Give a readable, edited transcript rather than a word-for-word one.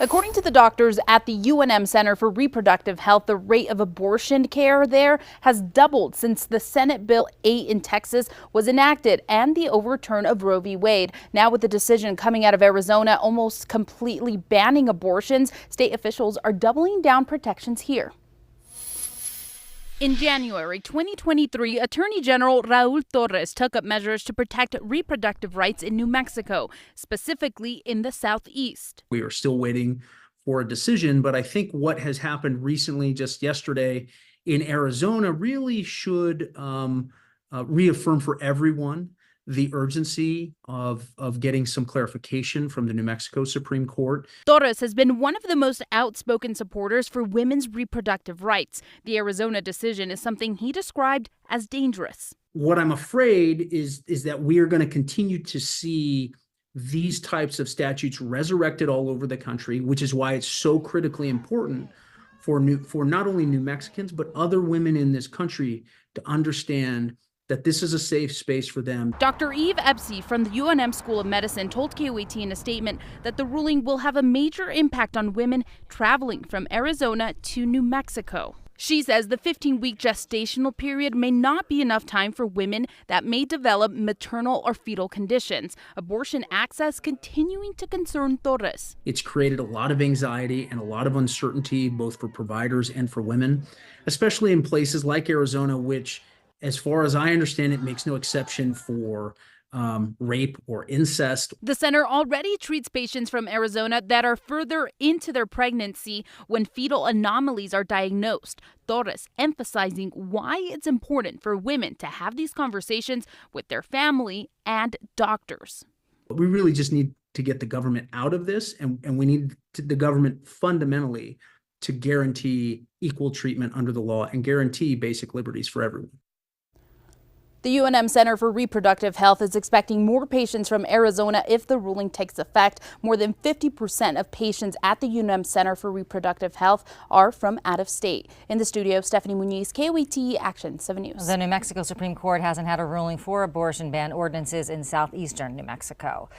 According to the doctors at the UNM Center for Reproductive Health, the rate of abortion care there has doubled since the Senate Bill 8 in Texas was enacted and the overturn of Roe v. Wade. Now, with the decision coming out of Arizona almost completely banning abortions, state officials are doubling down protections here. In January 2023, Attorney General Raul Torres took up measures to protect reproductive rights in New Mexico, specifically in the southeast. We are still waiting for a decision, but I think what has happened recently, just yesterday in Arizona, really should reaffirm for everyone the urgency of getting some clarification from the New Mexico Supreme Court. Torres has been one of the most outspoken supporters for women's reproductive rights. The Arizona decision is something he described as dangerous. What I'm afraid is that we are going to continue to see these types of statutes resurrected all over the country, which is why it's so critically important for not only New Mexicans, but other women in this country to understand that this is a safe space for them. Dr. Eve Epsy from the UNM School of Medicine told KOAT in a statement that the ruling will have a major impact on women traveling from Arizona to New Mexico. She says the 15-week gestational period may not be enough time for women that may develop maternal or fetal conditions. Abortion access continuing to concern Torres. It's created a lot of anxiety and a lot of uncertainty, both for providers and for women, especially in places like Arizona, which, as far as I understand it, makes no exception for rape or incest. The center already treats patients from Arizona that are further into their pregnancy when fetal anomalies are diagnosed. Torres emphasizing why it's important for women to have these conversations with their family and doctors. We really just need to get the government out of this, and we need the government fundamentally to guarantee equal treatment under the law and guarantee basic liberties for everyone. The UNM Center for Reproductive Health is expecting more patients from Arizona if the ruling takes effect. More than 50% of patients at the UNM Center for Reproductive Health are from out of state. In the studio, Stephanie Muniz, KOAT Action 7 News. The New Mexico Supreme Court hasn't had a ruling for abortion ban ordinances in southeastern New Mexico.